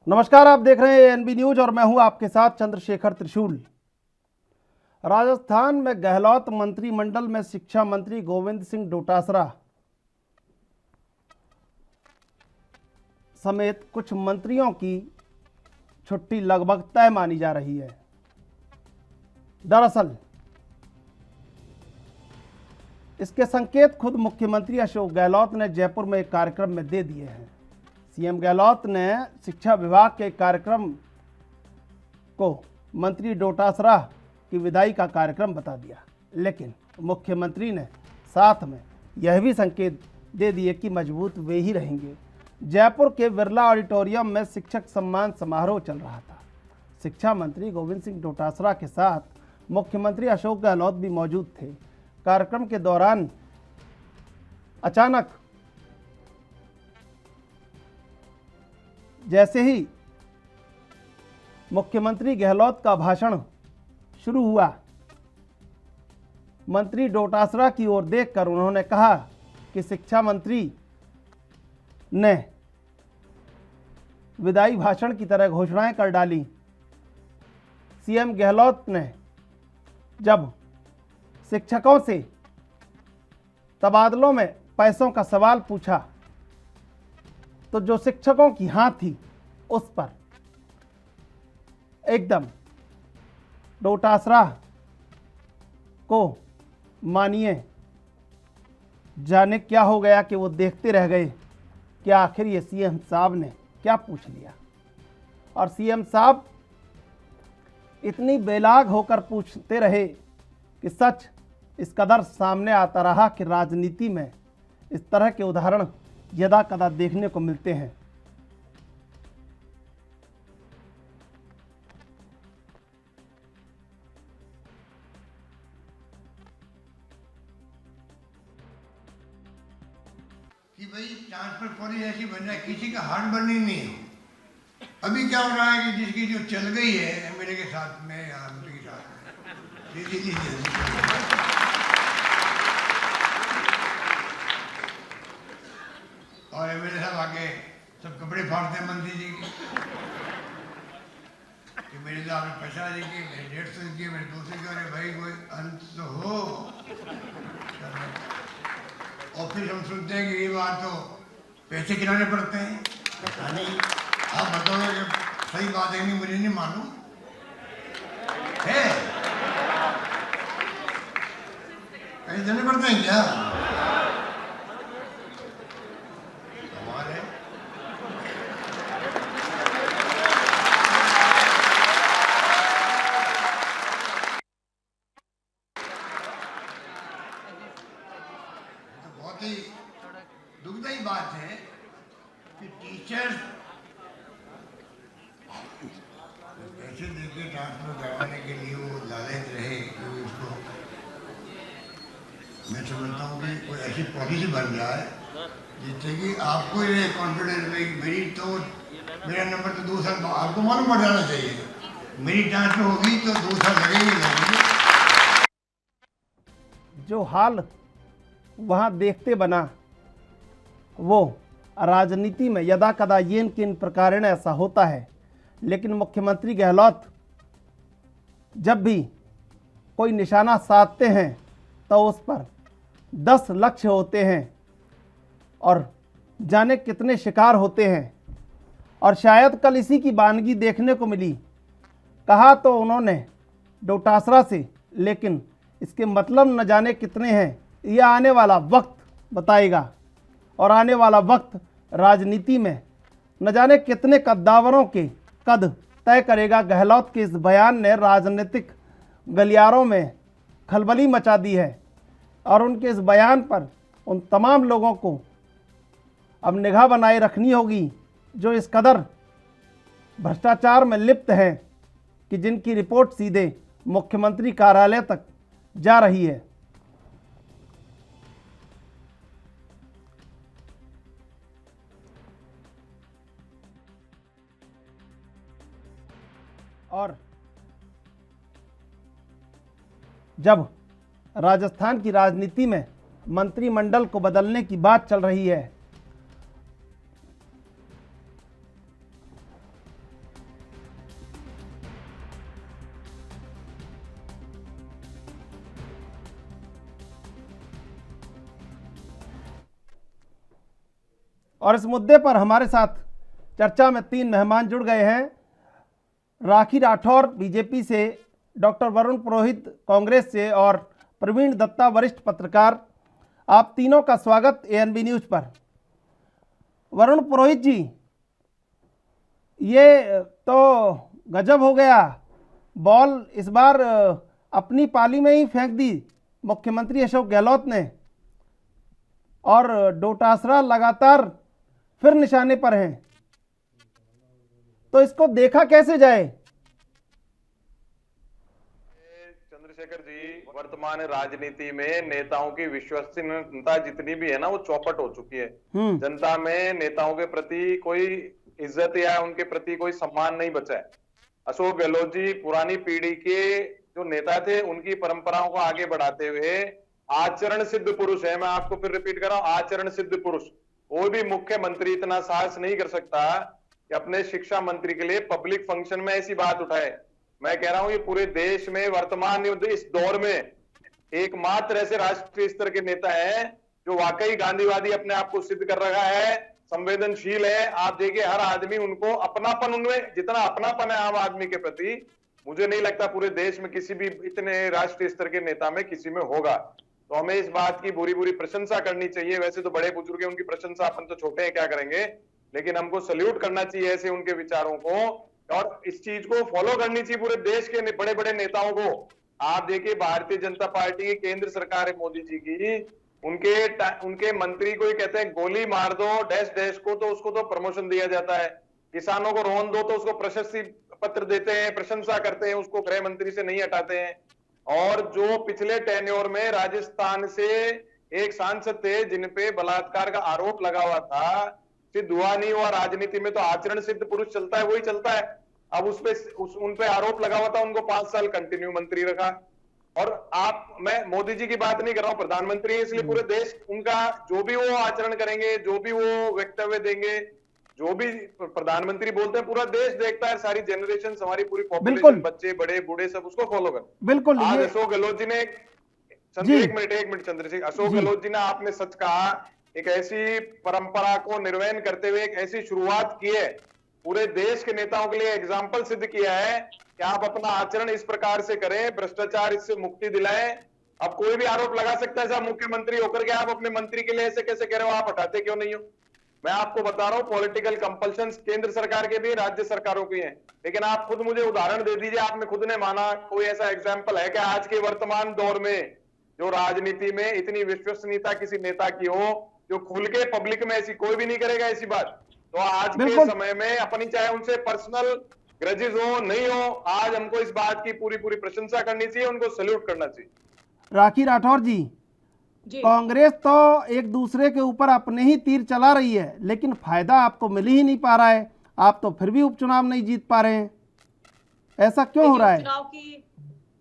नमस्कार, आप देख रहे हैं एएनबी न्यूज और मैं हूं आपके साथ चंद्रशेखर त्रिशूल। राजस्थान में गहलोत मंत्रिमंडल में शिक्षा मंत्री गोविंद सिंह डोटासरा समेत कुछ मंत्रियों की छुट्टी लगभग तय मानी जा रही है। दरअसल इसके संकेत खुद मुख्यमंत्री अशोक गहलोत ने जयपुर में एक कार्यक्रम में दे दिए हैं। सीएम गहलोत ने शिक्षा विभाग के कार्यक्रम को मंत्री डोटासरा की विदाई का कार्यक्रम बता दिया, लेकिन मुख्यमंत्री ने साथ में यह भी संकेत दे दिए कि मजबूत वे ही रहेंगे। जयपुर के बिरला ऑडिटोरियम में शिक्षक सम्मान समारोह चल रहा था। शिक्षा मंत्री गोविंद सिंह डोटासरा के साथ मुख्यमंत्री अशोक गहलोत भी मौजूद थे। कार्यक्रम के दौरान अचानक जैसे ही मुख्यमंत्री गहलोत का भाषण शुरू हुआ, मंत्री डोटासरा की ओर देखकर उन्होंने कहा कि शिक्षा मंत्री ने विदाई भाषण की तरह घोषणाएं कर डाली। सीएम गहलोत ने जब शिक्षकों से तबादलों में पैसों का सवाल पूछा तो जो शिक्षकों की हाथ थी उस पर एकदम डोटासरा को मानिए जाने क्या हो गया कि वो देखते रह गए कि आखिर ये सीएम साहब ने क्या पूछ लिया। और सीएम साहब इतनी बेलाग होकर पूछते रहे कि सच इस कदर सामने आता रहा कि राजनीति में इस तरह के उदाहरण यदा कदा देखने को मिलते हैं। कि भाई ट्रांसफर पॉलिसी ऐसी बन रहा है, किसी का हार्ट बर्निंग नहीं हो। अभी क्या हो रहा है कि जिसकी जो चल गई है एमएलए के साथ में या एमपी के साथ में और एमएलए साहब आके सब कपड़े फाड़ते हैं मंत्री जी की कि मेरे तो आपने पैसा देखिए, मेरे 150 की, मेरे 200 की। अरे भाई कोई अंत तो हो। और फिर हम सुनते हैं कि ये बात तो पैसे गिराने पड़ते हैं। नहीं, आप बताओगे कि सही बात है नहीं, मुझे नहीं मालूम है। पैसे देने पड़ते हैं क्या हमारे? बहुत ही दुखदायी बात है कि टीचर्स पैसे देके ट्रांसफर करवाने के लिए वो लालच रहे कि उसको, मैं समझता हूँ कि कोई ऐसी पॉलिसी बन जाए जिससे कि आपको ये कॉन्फिडेंस रहे कि मेरी तो मेरा नंबर तो 2 साल आपको मालूम पड़ जाना चाहिए, मेरी ट्रांसफर होगी तो 2 साल लगेगी। जो हाल वहाँ देखते बना वो राजनीति में यदा कदा येन किन प्रकारेण ऐसा होता है। लेकिन मुख्यमंत्री गहलोत जब भी कोई निशाना साधते हैं तो उस पर 10 लक्ष्य होते हैं और जाने कितने शिकार होते हैं। और शायद कल इसी की वानगी देखने को मिली। कहा तो उन्होंने डोटासरा से, लेकिन इसके मतलब न जाने कितने हैं, यह आने वाला वक्त बताएगा। और आने वाला वक्त राजनीति में न जाने कितने कद्दावरों के कद तय करेगा। गहलोत के इस बयान ने राजनीतिक गलियारों में खलबली मचा दी है और उनके इस बयान पर उन तमाम लोगों को अब निगाह बनाए रखनी होगी जो इस कदर भ्रष्टाचार में लिप्त हैं कि जिनकी रिपोर्ट सीधे मुख्यमंत्री कार्यालय तक जा रही है। और जब राजस्थान की राजनीति में मंत्रिमंडल को बदलने की बात चल रही है और इस मुद्दे पर हमारे साथ चर्चा में 3 मेहमान जुड़ गए हैं। राखी राठौर बीजेपी से, डॉक्टर वरुण पुरोहित कांग्रेस से और प्रवीण दत्ता वरिष्ठ पत्रकार। आप तीनों का स्वागत एएनबी न्यूज पर। वरुण पुरोहित जी, ये तो गजब हो गया, बॉल इस बार अपनी पाली में ही फेंक दी मुख्यमंत्री अशोक गहलोत ने, और डोटासरा लगातार फिर निशाने पर हैं, तो इसको देखा कैसे जाए? चंद्रशेखर जी, वर्तमान राजनीति में नेताओं की विश्वसनीयता जितनी भी है ना, वो चौपट हो चुकी है। जनता में नेताओं के प्रति कोई इज्जत या उनके प्रति कोई सम्मान नहीं बचा है। अशोक गहलोत जी पुरानी पीढ़ी के जो नेता थे, उनकी परंपराओं को आगे बढ़ाते हुए आचरण सिद्ध पुरुष है। मैं आपको फिर रिपीट कर रहा हूं, आचरण सिद्ध पुरुष। कोई भी मुख्यमंत्री इतना साहस नहीं कर सकता कि अपने शिक्षा मंत्री के लिए पब्लिक फंक्शन में ऐसी बात उठाए। मैं कह रहा हूं, ये पूरे देश में वर्तमान इस दौर में एकमात्र ऐसे राष्ट्रीय स्तर के नेता है जो वाकई गांधीवादी अपने आप को सिद्ध कर रहा है, संवेदनशील है। आप देखिए, हर आदमी उनको अपनापन, उनमें जितना अपनापन है आम आदमी के प्रति, मुझे नहीं लगता पूरे देश में किसी भी इतने राष्ट्रीय स्तर के नेता में किसी में होगा। तो हमें इस बात की बुरी बुरी प्रशंसा करनी चाहिए। वैसे तो बड़े बुजुर्ग हैं, उनकी प्रशंसा अपन तो छोटे हैं, क्या करेंगे, लेकिन हमको सल्यूट करना चाहिए ऐसे उनके विचारों को, और इस चीज को फॉलो करनी चाहिए पूरे देश के बड़े बड़े नेताओं को। आप देखिए, भारतीय जनता पार्टी की केंद्र सरकार है मोदी जी की, उनके मंत्री को ही कहते हैं गोली मार दो डैश डैश को, तो उसको तो प्रमोशन दिया जाता है। किसानों को रोन दो तो उसको प्रशस्ति पत्र देते हैं, प्रशंसा करते हैं, उसको गृह मंत्री से नहीं हटाते हैं। और जो पिछले टेन्योर में राजस्थान से एक सांसद थे जिन पे बलात्कार का आरोप लगा हुआ था, सिद्ध हुआ नहीं हुआ, राजनीति में तो आचरण सिद्ध पुरुष चलता है, वही चलता है। अब उन पे आरोप लगा हुआ था, उनको 5 साल कंटिन्यू मंत्री रखा। और मैं मोदी जी की बात नहीं कर रहा हूं, प्रधानमंत्री, इसलिए पूरे देश उनका जो भी वो आचरण करेंगे, जो भी वो वक्तव्य देंगे, जो भी प्रधानमंत्री बोलते हैं, पूरा देश देखता है, सारी जनरेशन, हमारी पूरी पॉपुलेशन, बच्चे बड़े बूढ़े सब उसको फॉलो कर। बिल्कुल। आज अशोक गहलोत जी ने एक मिनट चंद्रशेखर, अशोक गहलोत जी ने, आपने सच कहा, एक ऐसी परंपरा को निर्वहन करते हुए एक ऐसी शुरुआत की है, पूरे देश के नेताओं के लिए एग्जाम्पल सिद्ध किया है कि आप अपना आचरण इस प्रकार से करें, भ्रष्टाचार इससे मुक्ति दिलाएं। अब कोई भी आरोप लगा सकता है, साहब मुख्यमंत्री होकर के आप अपने मंत्री के लिए ऐसे कैसे कह रहे हो, आप हटाते क्यों नहीं हो? मैं आपको बता रहा हूं, पॉलिटिकल कंपल्शन केंद्र सरकार के भी, राज्य सरकारों की हैं, लेकिन आप खुद मुझे उदाहरण दे दीजिए, आपने खुद ने माना, कोई ऐसा एग्जाम्पल है कि आज के वर्तमान दौर में जो राजनीति में इतनी विश्वसनीयता किसी नेता की हो, जो खुल के पब्लिक में, ऐसी कोई भी नहीं करेगा ऐसी बात। तो आज के समय में अपनी, चाहे उनसे पर्सनल ग्रजेस हो नहीं हो, आज हमको इस बात की पूरी पूरी प्रशंसा करनी चाहिए, उनको सैल्यूट करना चाहिए। राखी राठौर जी, कांग्रेस तो एक दूसरे के ऊपर अपने ही तीर चला रही है, लेकिन फायदा आपको मिल ही नहीं पा रहा है, आप तो फिर भी उपचुनाव नहीं जीत पा रहे हैं, ऐसा क्यों हो रहा है? उपचुनाव की,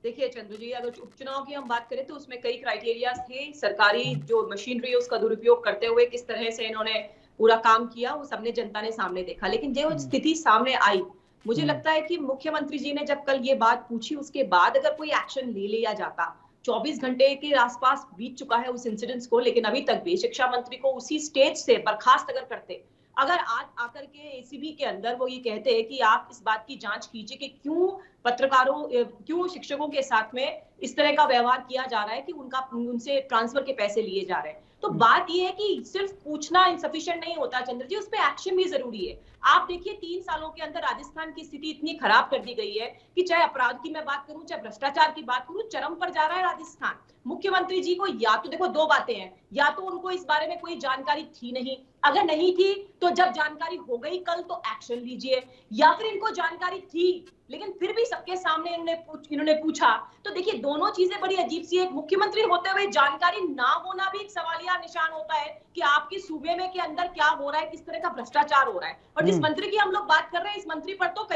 देखिए चंद्र जी, अगर उपचुनाव की हम बात करें तो उसमें कई क्राइटेरियाज थे। सरकारी जो मशीनरी है उसका दुरुपयोग करते हुए किस तरह से इन्होंने पूरा काम किया, वो सबने, जनता ने सामने देखा। लेकिन जो स्थिति सामने आई, मुझे लगता है कि मुख्यमंत्री जी ने जब कल ये बात पूछी, उसके बाद अगर कोई एक्शन ले लिया जाता, 24 घंटे के आसपास बीत चुका है उस इंसिडेंट्स को, लेकिन अभी तक भी शिक्षा मंत्री को उसी स्टेज से बर्खास्त अगर करते, अगर आज आकर के एसीबी के अंदर वो ये कहते हैं कि आप इस बात की जांच कीजिए कि क्यों शिक्षकों के साथ में इस तरह का व्यवहार किया जा रहा है कि उनसे ट्रांसफर के पैसे लिए जा रहे हैं, तो बात ये है कि सिर्फ पूछना इनसफिशिएंट नहीं होता चंद्र जी, उस पर एक्शन भी जरूरी है। आप देखिए, 3 सालों के अंदर राजस्थान की स्थिति इतनी खराब कर दी गई है कि चाहे अपराध की मैं बात करूं, चाहे भ्रष्टाचार की बात करूं, चरम पर जा रहा है राजस्थान। मुख्यमंत्री जी को या तो, देखो 2 बातें हैं, या तो उनको इस बारे में कोई जानकारी थी नहीं, अगर नहीं थी तो जब जानकारी हो गई कल तो एक्शन लीजिए, या फिर इनको जानकारी थी लेकिन फिर भी सबके सामने इन्होंने पूछा, तो देखिए दोनों चीजें बड़ी अजीब सी है। मुख्यमंत्री होते हुए जानकारी ना होना भी एक सवालिया निशान होता है कि आपके सूबे में के अंदर क्या हो रहा है, किस तरह का भ्रष्टाचार हो रहा है। और जिस मंत्री की हम लोग बात कर रहे हैं, इस मंत्री पर तो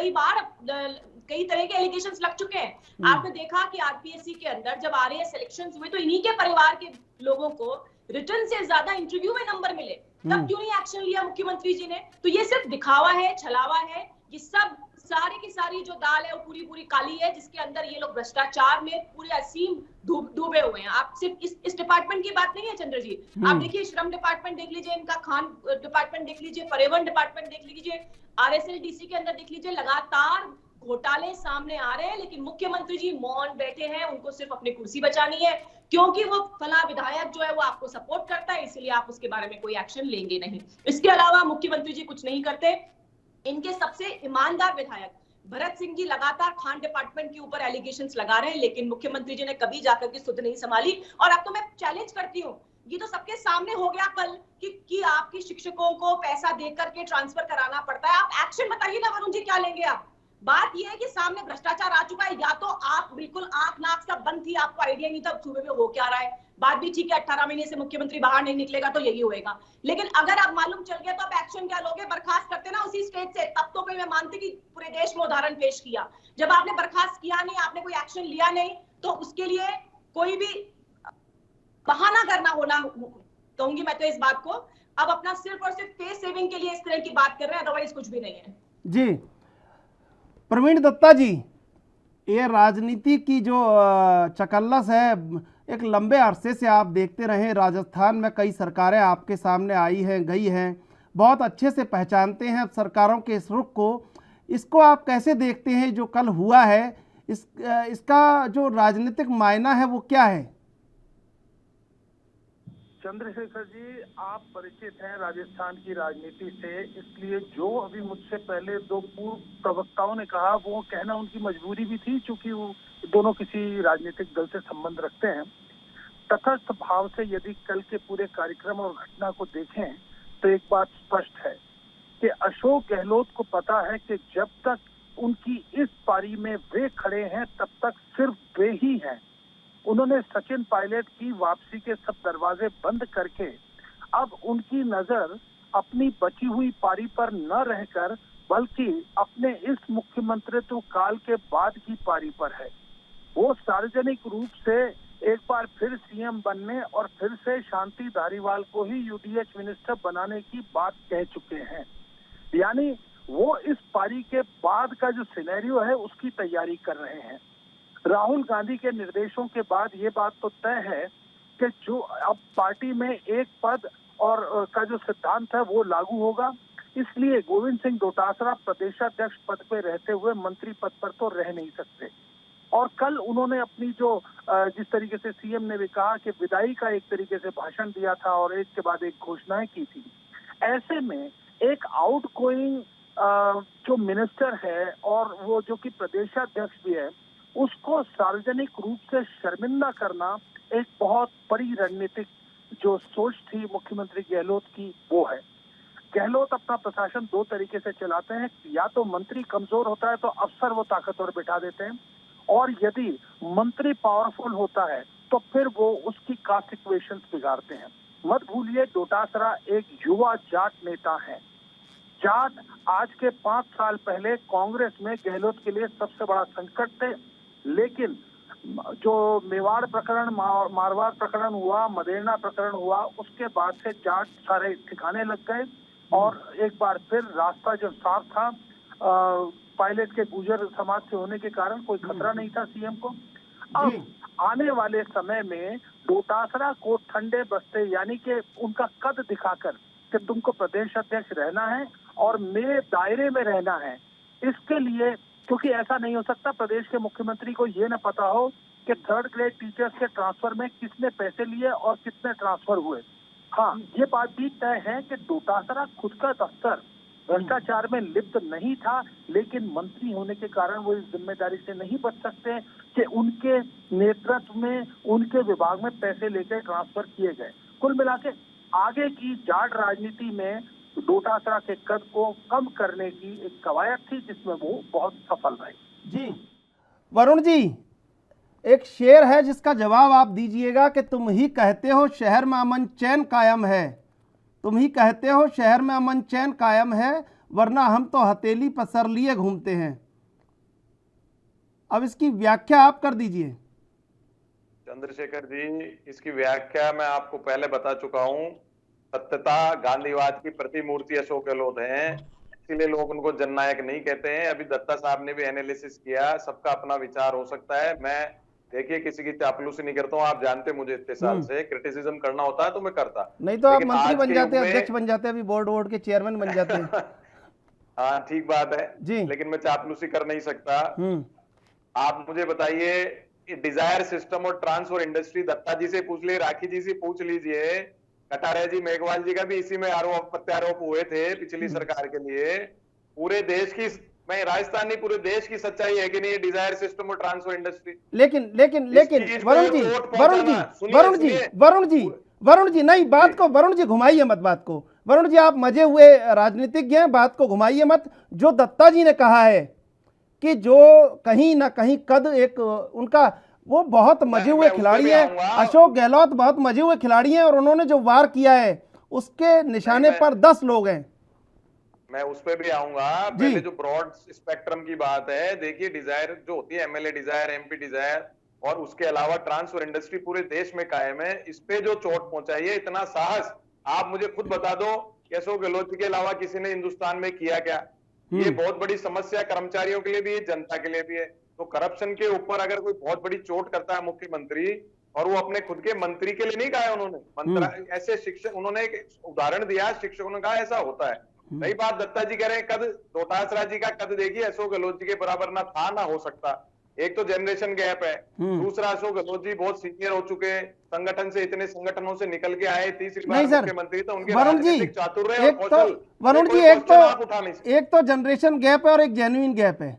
कई तरह के एलिगेशंस लग चुके हैं। आपने देखा कि आरपीएससी के अंदर जब आरएएस सिलेक्शंस हुए तो इन्हीं के परिवार के लोगों को रिटर्न से ज्यादा इंटरव्यू में नंबर मिले, तब क्यों नहीं एक्शन लिया मुख्यमंत्री जी ने? तो ये सिर्फ दिखावा है, छलावा है, ये सब सारी की सारी जो दाल है वो पूरी पूरी काली है, जिसके अंदर ये लोग भ्रष्टाचार में पूरे असीम डूबे हुए हैं। आप सिर्फ इस डिपार्टमेंट की बात नहीं है चंद्र जी, आप देखिए श्रम डिपार्टमेंट देख लीजिए, इनका खान डिपार्टमेंट देख लीजिए, परिवहन डिपार्टमेंट देख लीजिए, RSLDC के अंदर देख लीजिए, लगातार घोटाले सामने आ रहे हैं, लेकिन मुख्यमंत्री जी मौन बैठे हैं। उनको सिर्फ अपनी कुर्सी बचानी है, क्योंकि वो फला विधायक जो है वो आपको सपोर्ट करता है, इसलिए आप उसके बारे में कोई एक्शन लेंगे नहीं। इसके अलावा मुख्यमंत्री जी कुछ नहीं करते। इनके सबसे ईमानदार विधायक भरत सिंह जी लगातार खान डिपार्टमेंट के ऊपर एलिगेशंस लगा रहे हैं, लेकिन मुख्यमंत्री जी ने कभी जाकर के सुध नहीं संभाली। और अब तो मैं चैलेंज करती हूँ, ये तो सबके सामने हो गया कल कि आपकी शिक्षकों को पैसा देकर के ट्रांसफर कराना पड़ता है। आप एक्शन बताइए ना वरुण जी, क्या लेंगे आप? बात यह है कि सामने भ्रष्टाचार आ चुका है, या तो आप बिल्कुल आंख नाक सब बंद थी, आपको आइडिया नहीं था सूबे में हो क्या रहा है, बात भी ठीक है, 18 महीने से मुख्यमंत्री बाहर नहीं निकलेगा तो यही होएगा। लेकिन अगर आप मालूम चल गया तो आप एक्शन क्या लोगे? बर्खास्त करते ना उसी स्टेज से, तब तो कोई मैं मानती कि पूरे देश में उदाहरण पेश किया। जब आपने बर्खास्त किया नहीं, आपने कोई एक्शन लिया नहीं, तो उसके लिए कोई भी बहाना करना होना, कहूंगी मैं तो इस बात को। अब अपना सिर्फ और सिर्फ फेस सेविंग के लिए इस तरह की बात कर रहे हैं, अदरवाइज कुछ भी नहीं है। जी प्रवीण दत्ता जी, ये राजनीति की जो चकल्लस है, एक लंबे अरसे से आप देखते रहे, राजस्थान में कई सरकारें आपके सामने आई हैं, गई हैं, बहुत अच्छे से पहचानते हैं अब सरकारों के इस रुख को। इसको आप कैसे देखते हैं जो कल हुआ है? इसका जो राजनीतिक मायना है वो क्या है? चंद्रशेखर जी, आप परिचित हैं राजस्थान की राजनीति से, इसलिए जो अभी मुझसे पहले दो पूर्व प्रवक्ताओं ने कहा वो कहना उनकी मजबूरी भी थी, क्योंकि वो दोनों किसी राजनीतिक दल से संबंध रखते हैं। तटस्थ भाव से यदि कल के पूरे कार्यक्रम और घटना को देखें तो एक बात स्पष्ट है कि अशोक गहलोत को पता है कि जब तक उनकी इस पारी में वे खड़े हैं तब तक सिर्फ वे ही हैं। उन्होंने सचिन पायलट की वापसी के सब दरवाजे बंद करके अब उनकी नजर अपनी बची हुई पारी पर न रहकर बल्कि अपने इस मुख्यमंत्रित्व काल के बाद की पारी पर है। वो सार्वजनिक रूप से एक बार फिर सीएम बनने और फिर से शांति धारीवाल को ही यूडीएच मिनिस्टर बनाने की बात कह चुके हैं। यानी वो इस पारी के बाद का जो सिनेरियो है उसकी तैयारी कर रहे हैं। राहुल गांधी के निर्देशों के बाद ये बात तो तय है कि जो अब पार्टी में एक पद और का जो सिद्धांत है वो लागू होगा, इसलिए गोविंद सिंह डोटासरा प्रदेशाध्यक्ष पद पे रहते हुए मंत्री पद पर तो रह नहीं सकते। और कल उन्होंने अपनी जो जिस तरीके से सीएम ने भी कहा कि विदाई का एक तरीके से भाषण दिया था और एक के बाद एक घोषणाएं की थी, ऐसे में एक आउटगोइंग जो मिनिस्टर है और वो जो कि प्रदेशाध्यक्ष भी है, उसको सार्वजनिक रूप से शर्मिंदा करना एक बहुत बड़ी रणनीतिक जो सोच थी मुख्यमंत्री गहलोत की, वो है। गहलोत अपना प्रशासन दो तरीके से चलाते हैं, या तो मंत्री कमजोर होता है तो अफसर वो ताकतवर बिठा देते हैं, और यदि मंत्री पावरफुल होता है तो फिर वो उसकी कास्ट इक्वेशंस बिगाड़ते हैं। मत भूलिए डोटासरा एक युवा जाट नेता है। जाट आज के 5 साल पहले कांग्रेस में गहलोत के लिए सबसे बड़ा संकट थे, लेकिन जो मेवाड़ प्रकरण, मारवाड़ प्रकरण हुआ, मदेरना प्रकरण हुआ, उसके बाद से जाट सारे ठिकाने लग गए और एक बार फिर रास्ता जो साफ था, पायलट के गुर्जर समाज से होने के कारण कोई खतरा नहीं था सीएम को। अब आने वाले समय में डोटासरा को ठंडे बस्ते यानी कि उनका कद दिखाकर कि तुमको प्रदेश अध्यक्ष रहना है और मेरे दायरे में रहना है, इसके लिए, क्योंकि ऐसा नहीं हो सकता प्रदेश के मुख्यमंत्री को ये न पता हो कि 3rd ग्रेड टीचर्स के ट्रांसफर में किसने पैसे लिए और कितने ट्रांसफर हुए। हाँ, ये बात भी तय है कि डोटासरा खुद का दफ्तर भ्रष्टाचार में लिप्त नहीं था, लेकिन मंत्री होने के कारण वो इस जिम्मेदारी से नहीं बच सकते कि उनके नेतृत्व में, उनके विभाग में पैसे लेकर ट्रांसफर किए गए। कुल मिला के आगे की जाट राजनीति में डोटासरा के कद को कम करने की एक कवायद थी, जिसमें वो बहुत सफल रहे। जी वरुण जी, एक शेर है जिसका जवाब आप दीजिएगा कि तुम ही कहते हो शहर में अमन चैन कायम है, तुम ही कहते हो शहर में अमन चैन कायम है, वरना हम तो हथेली पर सर लिए घूमते हैं। अब इसकी व्याख्या आप कर दीजिए। चंद्रशेखर जी, इसकी व्याख्या मैं आपको पहले बता चुका हूं। सत्यता गांधीवाद की प्रतिमूर्ति अशोक गहलोत हैं। इसीलिए लोग उनको जननायक नहीं कहते हैं। अभी दत्ता साहब ने भी एनालिसिस किया, सबका अपना विचार हो सकता है। मैं देखिए किसी की चापलूसी नहीं करता हूँ, आप जानते मुझे इतने साल से, क्रिटिसिज्म करना होता है तो मैं करता, नहीं तो आप लेकिन मंत्री आज बन के जाते, युग में अध्यक्ष बन जाते, अभी बोर्ड वोर्ड के चेयरमैन बन जाते हैं। हाँ ठीक बात है जी। लेकिन मैं चापलूसी कर नहीं सकता। हम्म। आप मुझे बताइए, डिजायर सिस्टम और ट्रांसफर इंडस्ट्री दत्ता जी से पूछ लीजिए, राखी जी से पूछ लीजिए, कटारिया जी, मेघवाल जी का भी इसी में आरोप प्रत्यारोप हुए थे पिछली सरकार के लिए। पूरे देश की, मैं राजस्थान नहीं पूरे देश की सच्चाई है कि नहीं, डिजायर सिस्टम और ट्रांसफर इंडस्ट्री। लेकिन लेकिन लेकिन इस चीज को वरुण जी, चोट वरुण जी, पहुंचाना, सुनिए, वरुण जी, सुनिए। वरुण जी, वरुण जी, नहीं, बात को वरुण जी घुमाइए मत, बात को वरुण जी, आप मजे हुए राजनीतिज्ञ हैं, बात को घुमाइए मत। जो दत्ता जी ने कहा है कि जो कहीं ना कहीं कद एक उनका, वो बहुत मजे हुए खिलाड़ी है, अशोक गहलोत बहुत मजे हुए खिलाड़ी हैं, और उन्होंने जो वार किया है उसके निशाने पर 10 लोग हैं। मैं उस पे भी आऊंगा। पहले जो ब्रॉड स्पेक्ट्रम की बात है, देखिए डिजायर जो होती है, एमएलए डिजायर, एमपी डिजायर, और उसके अलावा ट्रांसफर इंडस्ट्री पूरे देश में कायम है। इस पे जो चोट पहुंचाई है, इतना साहस आप मुझे खुद बता दो कि अशोक गहलोत के अलावा किसी ने हिंदुस्तान में किया क्या? ये बहुत बड़ी समस्या कर्मचारियों के लिए भी है, जनता के लिए भी है। तो करप्शन के ऊपर अगर कोई बहुत बड़ी चोट करता है मुख्यमंत्री, और वो अपने खुद के मंत्री के लिए नहीं कहा है उन्होंने, ऐसे शिक्षक, उन्होंने एक उदाहरण दिया, शिक्षकों ने कहा ऐसा होता है। नई बात दत्ता जी कह रहे हैं, कद रोहतास राज जी का कद देखिए, अशोक गहलोत जी के बराबर ना था ना हो सकता। एक तो जनरेशन गैप है, दूसरा अशोक गहलोत जी बहुत सीनियर हो चुके, संगठन से, इतने संगठनों से निकल के आए, तीसरी बार मुख्यमंत्री, तो उनके वरुण जी, राजनीतिक चातुर्य और एक तो कौशल, वरुण जी, एक तो जनरेशन गैप है और एक जेन्युइन गैप है।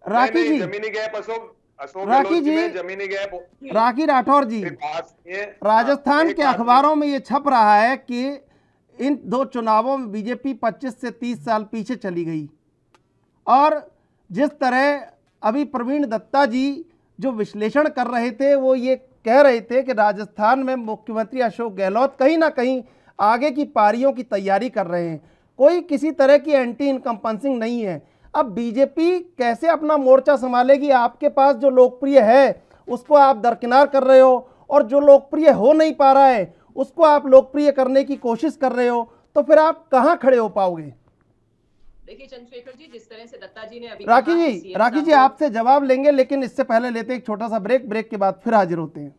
राखी जी, जमीनी गैप, अशोक राखी जी, जमीनी गैप। राखी राठौर जी, राजस्थान के अखबारों में ये छप रहा है कि इन 2 चुनावों में बीजेपी 25 से 30 साल पीछे चली गई, और जिस तरह अभी प्रवीण दत्ता जी जो विश्लेषण कर रहे थे, वो ये कह रहे थे कि राजस्थान में मुख्यमंत्री अशोक गहलोत कहीं ना कहीं आगे की पारियों की तैयारी कर रहे हैं, कोई किसी तरह की एंटी इनकम्पेंसिंग नहीं है। अब बीजेपी कैसे अपना मोर्चा संभालेगी? आपके पास जो लोकप्रिय है उसको आप दरकिनार कर रहे हो, और जो लोकप्रिय हो नहीं पा रहा है उसको आप लोकप्रिय करने की कोशिश कर रहे हो, तो फिर आप कहां खड़े हो पाओगे? देखिए चंद्रशेखर जी, जिस तरह से दत्ता जी ने अभी राखी जी आपसे जवाब लेंगे, लेकिन इससे पहले लेते एक छोटा सा ब्रेक, ब्रेक के बाद फिर हाजिर होते हैं।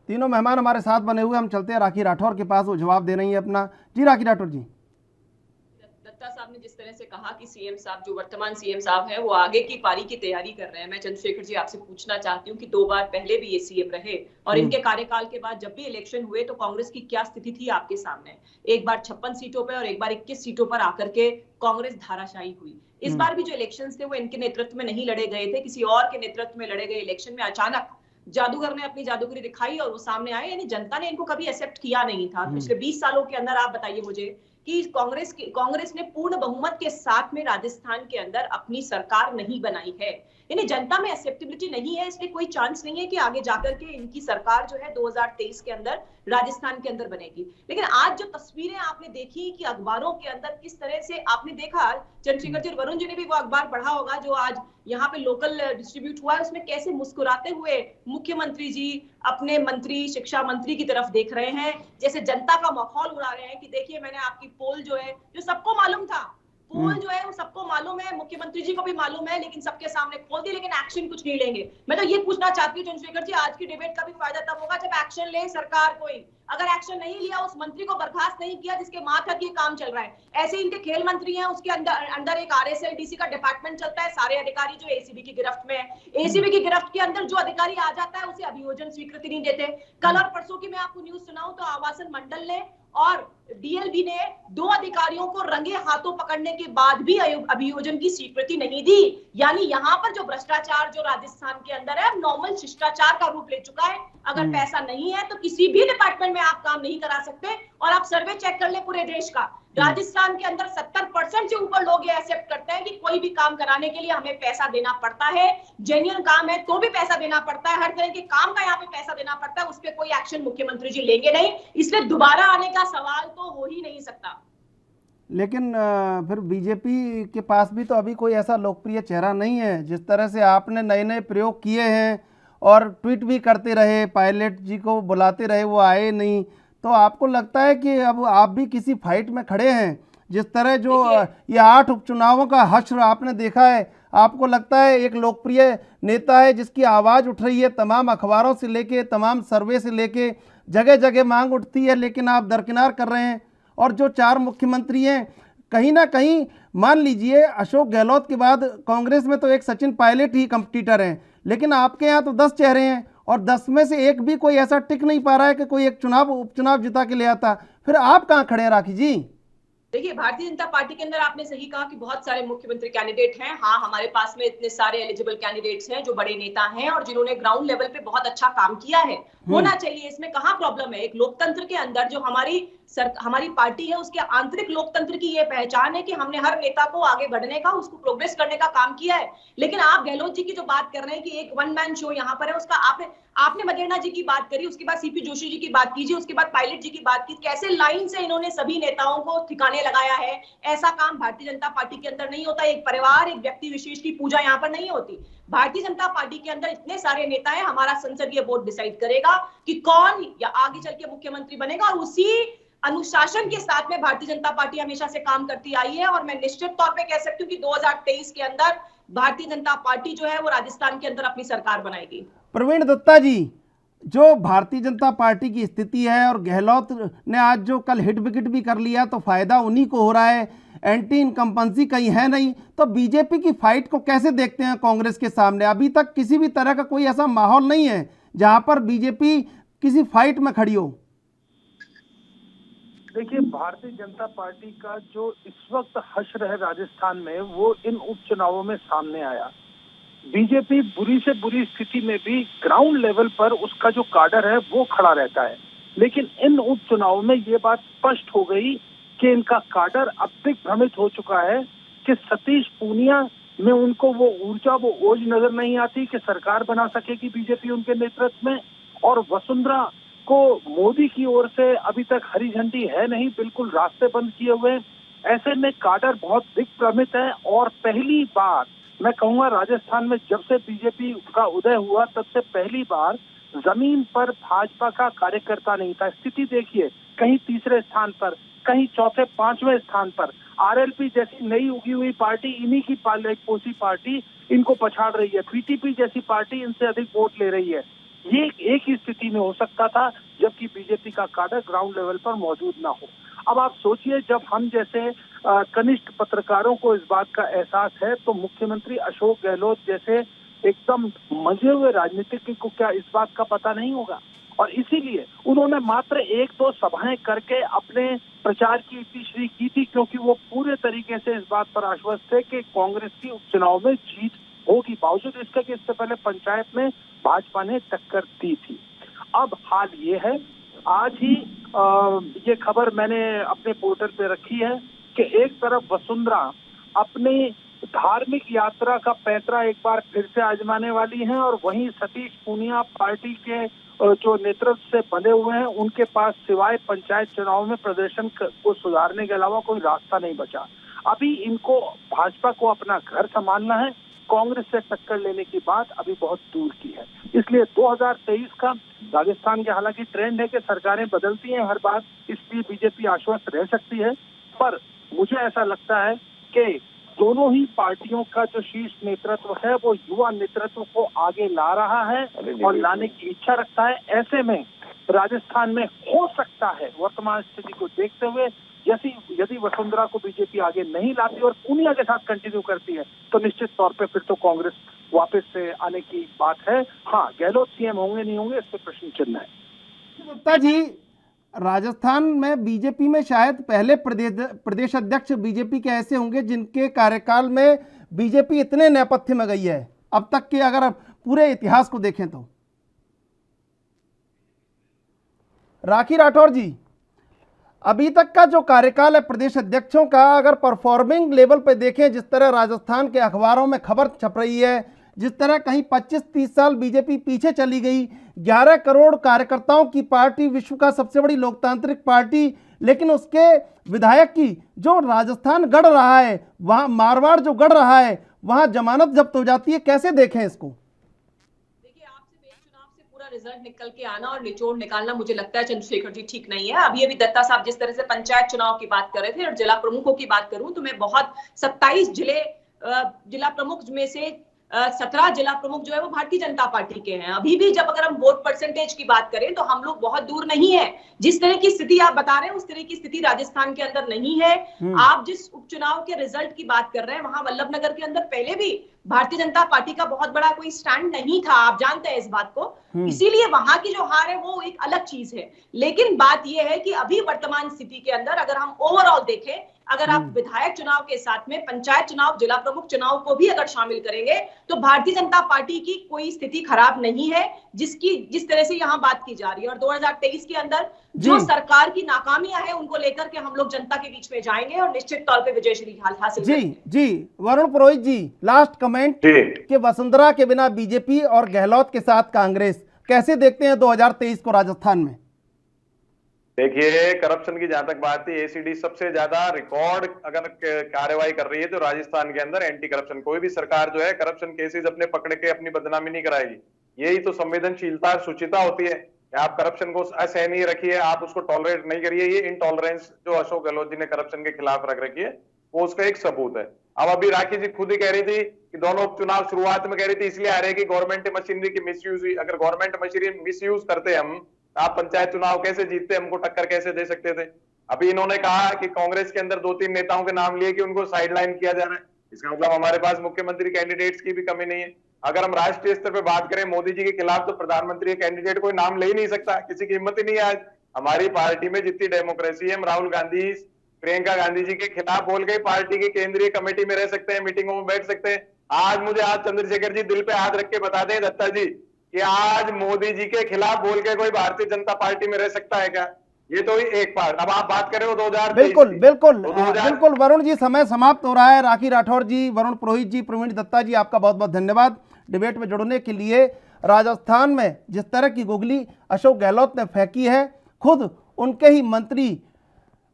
तीनों मेहमान हमारे साथ बने हुए, हम चलते हैं राखी राठौर के पास, वो जवाब दे रही है अपना। जी राखी राठौर जी। दत्ता साहब ने जिस तरह से कहा कि सीएम साहब, जो वर्तमान सीएम साहब हैं, वो आगे की पारी की तैयारी कर रहे हैं। मैं चंद्रशेखर जी आपसे पूछना चाहती हूँ कि 2 बार पहले भी ये सीएम रहे, और इनके कार्यकाल के बाद जब भी इलेक्शन हुए तो कांग्रेस की क्या स्थिति थी आपके सामने? एक बार 56 सीटों पर और एक बार 21 सीटों पर आकर के कांग्रेस धाराशायी हुई। इस बार भी जो इलेक्शन थे वो इनके नेतृत्व में नहीं लड़े गए थे, किसी और के नेतृत्व में लड़े गए इलेक्शन में अचानक जादूगर ने अपनी जादूगरी दिखाई और वो सामने आए, यानी जनता ने इनको कभी एक्सेप्ट किया नहीं था। पिछले 20 सालों के अंदर आप बताइए मुझे कि कांग्रेस ने पूर्ण बहुमत के साथ में राजस्थान के अंदर अपनी सरकार नहीं बनाई है, यानी जनता में एक्सेप्टेबिलिटी नहीं है, इसलिए कोई चांस नहीं है कि आगे जाकर के इनकी सरकार जो है 2023 के अंदर राजस्थान के अंदर बनेगी। लेकिन आज जो तस्वीरें आपने देखी कि अखबारों के अंदर किस तरह से आपने देखा, चंद्रशेखर जी, वरुण जी ने भी वो अखबार पढ़ा होगा जो आज यहाँ पे लोकल डिस्ट्रीब्यूट हुआ है, उसमें कैसे मुस्कुराते हुए मुख्यमंत्री जी अपने मंत्री, शिक्षा मंत्री की तरफ देख रहे हैं, जैसे जनता का माहौल उड़ा रहे हैं कि देखिए मैंने आपकी पोल जो है, जो सबको मालूम था, पोल जो है वो सबको मालूम है, मुख्यमंत्री जी को भी मालूम है, लेकिन सबके सामने खोल दी, लेकिन एक्शन कुछ नहीं लेंगे। मैं तो ये पूछना चाहती हूँ चंद्रशेखर जी, आज की डिबेट का भी फायदा तब होगा जब एक्शन ले सरकार कोई। अगर एक्शन नहीं लिया, उस मंत्री को बर्खास्त नहीं किया जिसके मातहत ये काम चल रहा है, ऐसे इनके खेल मंत्री हैं, उसके अंदर एक RSLDC का डिपार्टमेंट चलता है, सारे अधिकारी जो ACB की गिरफ्त में है, ACB की गिरफ्त के अंदर जो अधिकारी आ जाता है उसे अभियोजन स्वीकृति नहीं देते। कल और परसों की मैं आपको न्यूज सुनाऊं तो आवासन मंडल ने और DLB ने 2 अधिकारियों को रंगे हाथों पकड़ने के बाद भी अभियोजन की स्वीकृति नहीं दी। यानी यहाँ पर जो भ्रष्टाचार जो राजस्थान के अंदर है, नॉर्मल शिष्टाचार का रूप ले चुका है। अगर पैसा नहीं है तो किसी भी डिपार्टमेंट में आप काम नहीं करा सकते। और आप सर्वे चेक कर ले पूरे देश का, राजस्थान के अंदर 70% से ऊपर लोग ये एक्सेप्ट करते हैं कि कोई भी काम कराने के लिए हमें पैसा देना पड़ता है, जेन्युइन काम है तो भी पैसा देना पड़ता है, हर तरह के काम का यहाँ पे पैसा देना पड़ता है, उस पर कोई एक्शन मुख्यमंत्री जी लेंगे नहीं, इसलिए दोबारा आने का सवाल तो हो ही नहीं सकता। लेकिन फिर बीजेपी के पास भी तो अभी कोई ऐसा लोकप्रिय चेहरा नहीं है। जिस तरह से आपने नए नए प्रयोग किए हैं और ट्वीट भी करते रहे, पायलट जी को बुलाते रहे, वो आए नहीं, तो आपको लगता है कि अब आप भी किसी फाइट में खड़े हैं? जिस तरह जो ये 8 उपचुनावों का हश्र आपने देखा है, आपको लगता है एक लोकप्रिय नेता है जिसकी आवाज़ उठ रही है, तमाम अखबारों से लेके, तमाम सर्वे से लेके, जगह जगह मांग उठती है, लेकिन आप दरकिनार कर रहे हैं? और जो 4 मुख्यमंत्री हैं, कहीं ना कहीं मान लीजिए अशोक गहलोत के बाद कांग्रेस में तो एक सचिन पायलट ही कंपटीटर हैं, लेकिन आपके यहाँ तो 10 चेहरे हैं और 10 में से एक भी कोई ऐसा टिक नहीं पा रहा है कि कोई एक उपचुनाव जिता के ले आता। फिर आप कहाँ खड़े हैं राखी जी? देखिए, भारतीय जनता पार्टी के अंदर आपने सही कहा कि बहुत सारे मुख्यमंत्री कैंडिडेट हैं। हाँ, हमारे पास में इतने सारे एलिजिबल कैंडिडेट्स हैं जो बड़े नेता हैं और जिन्होंने ग्राउंड लेवल पे बहुत अच्छा काम किया है। होना चाहिए, इसमें कहाँ प्रॉब्लम है। एक लोकतंत्र के अंदर जो हमारी पार्टी है, उसके आंतरिक लोकतंत्र की ये पहचान है कि हमने हर नेता को आगे बढ़ने का, उसको प्रोग्रेस करने का काम किया है। लेकिन आप गहलोत जी की जो बात कर रहे हैं कि एक वन मैन शो यहाँ पर है, उसका आपने मदेरणा जी की बात करी, उसके बाद सीपी जोशी जी की बात कीजिए, उसके बाद पायलट जी की बात की। कैसे लाइन से इन्होंने सभी नेताओं को ठिकाने लगाया है। ऐसा काम भारतीय जनता पार्टी के अंदर नहीं होता। एक परिवार, एक व्यक्ति विशेष की पूजा यहाँ पर नहीं होती। भारतीय जनता पार्टी के अंदर इतने सारे नेता हैं, हमारा संसदीय बोर्ड डिसाइड करेगा कि कौन या आगे चल के मुख्यमंत्री बनेगा, और उसी अनुशासन के साथ में भारतीय जनता पार्टी हमेशा से काम करती आई है। और मैं निश्चित तौर पे कह सकती हूँ कि 2023 के अंदर भारतीय जनता पार्टी जो है वो राजस्थान के अंदर अपनी सरकार बनाएगी। प्रवीण दत्ता जी, जो भारतीय जनता पार्टी की स्थिति है और गहलोत ने आज जो कल हिट विकेट भी कर लिया, तो फायदा उन्हीं को हो रहा है, एंटी इनकम्पेंसी कहीं है नहीं, तो बीजेपी की फाइट को कैसे देखते हैं कांग्रेस के सामने? अभी तक किसी भी तरह का कोई ऐसा माहौल नहीं है जहां पर बीजेपी किसी फाइट में खड़ी हो। देखिए, भारतीय जनता पार्टी का जो इस वक्त हश्र है राजस्थान में, वो इन उपचुनावों में सामने आया। बीजेपी बुरी से बुरी स्थिति में भी ग्राउंड लेवल पर उसका जो काडर है वो खड़ा रहता है। लेकिन इन उपचुनावों में ये बात स्पष्ट हो गई कि इनका काडर अब तक भ्रमित हो चुका है कि सतीश पूनिया में उनको वो ऊर्जा, वो ओज नजर नहीं आती कि सरकार बना सकेगी बीजेपी उनके नेतृत्व में। और वसुंधरा को मोदी की ओर से अभी तक हरी झंडी है नहीं, बिल्कुल रास्ते बंद किए हुए। ऐसे में काडर बहुत दिग्भ्रमित है। और पहली बार मैं कहूंगा, राजस्थान में जब से बीजेपी का उदय हुआ तब से पहली बार जमीन पर भाजपा का कार्यकर्ता नहीं था। स्थिति देखिए, कहीं तीसरे स्थान पर, कहीं चौथे पांचवें स्थान पर। आरएलपी जैसी नई उगी हुई पार्टी, इन्हीं की पोसी पार्टी इनको पछाड़ रही है। पीटीपी जैसी पार्टी इनसे अधिक वोट ले रही है। ये एक ही स्थिति में हो सकता था जबकि बीजेपी का काडर ग्राउंड लेवल पर मौजूद ना हो। अब आप सोचिए, जब हम जैसे कनिष्ठ पत्रकारों को इस बात का एहसास है, तो मुख्यमंत्री अशोक गहलोत जैसे एकदम मंझे हुए राजनीतिज्ञ को क्या इस बात का पता नहीं होगा? और इसीलिए उन्होंने मात्र 1-2 सभाएं करके अपने प्रचार की इतिश्री की थी, क्योंकि वो पूरे तरीके से इस बात पर आश्वस्त थे कि कांग्रेस की उपचुनाव में जीत होगी, बावजूद इसके कि इससे पहले पंचायत में भाजपा ने टक्कर दी थी। अब हाल ये है, आज ही ये खबर मैंने अपने पोर्टल पे रखी है कि एक तरफ वसुंधरा अपनी धार्मिक यात्रा का पैंतरा एक बार फिर से आजमाने वाली हैं, और वहीं सतीश पूनिया पार्टी के जो नेतृत्व से बंधे हुए हैं, उनके पास सिवाय पंचायत चुनाव में प्रदर्शन को सुधारने के अलावा कोई रास्ता नहीं बचा। अभी इनको भाजपा को अपना घर संभालना है, कांग्रेस से टक्कर लेने की बात अभी बहुत दूर की है। इसलिए 2023 का राजस्थान के हालांकि ट्रेंड है कि सरकारें बदलती हैं हर बार, इसलिए बीजेपी आश्वस्त रह सकती है। पर मुझे ऐसा लगता है कि दोनों ही पार्टियों का जो शीर्ष नेतृत्व है वो युवा नेतृत्व को आगे ला रहा है और लाने की इच्छा रखता है। ऐसे में राजस्थान में हो सकता है, वर्तमान स्थिति को देखते हुए, यदि वसुंधरा को बीजेपी आगे नहीं लाती और पूनिया के साथ कंटिन्यू करती है, तो निश्चित तौर पे फिर तो कांग्रेस वापस से आने की बात है। हाँ, गहलोत सीएम होंगे नहीं होंगे, इस पर प्रश्न चिन्ह है। गुप्ता जी, राजस्थान में बीजेपी में शायद पहले प्रदेश अध्यक्ष बीजेपी के ऐसे होंगे जिनके कार्यकाल में बीजेपी इतने नेपथ्य में गई है अब तक के, अगर पूरे इतिहास को देखें तो। राखी राठौर जी, अभी तक का जो कार्यकाल है प्रदेश अध्यक्षों का, अगर परफॉर्मिंग लेवल पे देखें, जिस तरह राजस्थान के अखबारों में खबर छप रही है, जिस तरह कहीं 25-30 साल बीजेपी पीछे चली गई, 11 करोड़ कार्यकर्ताओं की पार्टी, विश्व का सबसे बड़ी लोकतांत्रिक पार्टी, लेकिन उसके विधायक की जो राजस्थान गढ़ रहा है, वहां मारवाड़ जो गढ़ रहा है, वहां जमानत जब्त हो जाती है। कैसे देखें इसको? देखिए, आपसे बेच चुनाव से पूरा रिजल्ट निकल के आना और निचोड़ निकालना मुझे लगता है चंद्रशेखर जी ठीक नहीं है। अभी दत्ता साहब जिस तरह से पंचायत चुनाव की बात कर रहे थे और जिला प्रमुखों की बात करूं तो मैं बहुत 27 जिला प्रमुख में से 17 जिला प्रमुख जो है वो भारतीय जनता पार्टी के हैं। अभी भी जब अगर हम वोट परसेंटेज की बात करें तो हम लोग बहुत दूर नहीं है। जिस तरह की स्थिति आप बता रहे हैं उस तरह की स्थिति राजस्थान के अंदर नहीं है। आप जिस उपचुनाव के रिजल्ट की बात कर रहे हैं वहां वल्लभनगर के अंदर पहले भी भारतीय जनता पार्टी का बहुत बड़ा कोई स्टैंड नहीं था, आप जानते हैं इस बात को। इसीलिए वहां की जो हार है वो एक अलग चीज है। लेकिन बात यह है कि अभी वर्तमान स्थिति के अंदर अगर हम ओवरऑल देखें, अगर आप विधायक चुनाव के साथ में पंचायत चुनाव, जिला प्रमुख चुनाव को भी अगर शामिल करेंगे तो भारतीय जनता पार्टी की कोई स्थिति खराब नहीं है जिस तरह से यहाँ बात की जा रही है। और 2023 के अंदर जो सरकार की नाकामियां हैं उनको लेकर के हम लोग जनता के बीच में जाएंगे और निश्चित तौर पे विजयश्री हासिल करेंगे। जी वरुण पुरोहित जी, लास्ट कमेंट कि वसुंधरा के बिना बीजेपी और गहलोत के साथ कांग्रेस, कैसे देखते हैं 2023 को राजस्थान में? देखिए, करप्शन की जहां तक बात है, एसीडी सबसे ज्यादा रिकॉर्ड अगर कार्रवाई कर रही है तो राजस्थान के अंदर एंटी करप्शन। कोई भी सरकार जो है करप्शन केसेस अपने पकड़ के अपनी बदनामी नहीं कराएगी। यही तो संवेदनशीलता और शुचिता होती है। आप करप्शन को असहनीय रखिए, आप उसको टॉलरेट नहीं करिए। ये इनटॉलरेंस जो अशोक गहलोत जी ने करप्शन के खिलाफ रख रखी है वो उसका एक सबूत है। अब अभी राखी जी खुद ही कह रही थी कि दोनों उपचुनाव शुरुआत में कह रही थी इसलिए आ रहे कि गवर्नमेंट मशीनरी की मिसयूज हुई। अगर गवर्नमेंट मशीनरी मिसयूज करते हम, आप पंचायत चुनाव कैसे जीतते, हमको टक्कर कैसे दे सकते थे? अभी इन्होंने कहा कि कांग्रेस के अंदर 2-3 नेताओं के नाम लिए कि उनको साइडलाइन किया जा रहा है। इसका मतलब हमारे पास मुख्यमंत्री कैंडिडेट्स की भी कमी नहीं है। अगर हम राष्ट्रीय स्तर पे बात करें मोदी जी के खिलाफ, तो प्रधानमंत्री कैंडिडेट कोई नाम ले ही नहीं सकता, किसी की हिम्मत ही नहीं है। आज हमारी पार्टी में जितनी डेमोक्रेसी है, हम राहुल गांधी, प्रियंका गांधी जी के खिलाफ बोल के पार्टी की केंद्रीय कमेटी में रह सकते हैं, मीटिंगों में बैठ सकते हैं। आज चंद्रशेखर जी दिल पे हाथ रख के बता दें दत्ता जी कि आज मोदी जी के खिलाफ बोल के कोई भारतीय जनता पार्टी में रह सकता है क्या? ये तो एक बात। अब आप बात करें वो 2023 बिल्कुल वरुण जी, समय समाप्त हो रहा है। राखी राठौर जी, वरुण पुरोहित जी, प्रवीण दत्ता जी, आपका बहुत बहुत धन्यवाद डिबेट में जुड़ने के लिए। राजस्थान में जिस तरह की गुगली अशोक गहलोत ने फेंकी है, खुद उनके ही मंत्री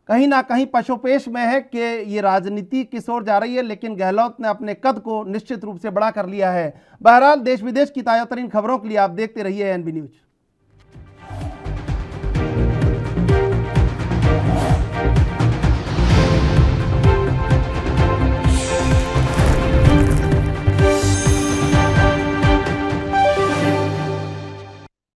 कहीं ना कहीं पशुपेश में है कि ये राजनीति किस ओर जा रही है, लेकिन गहलोत ने अपने कद को निश्चित रूप से बड़ा कर लिया है। बहरहाल देश विदेश की ताज़ा तरीन खबरों के लिए आप देखते रहिए एनबी न्यूज।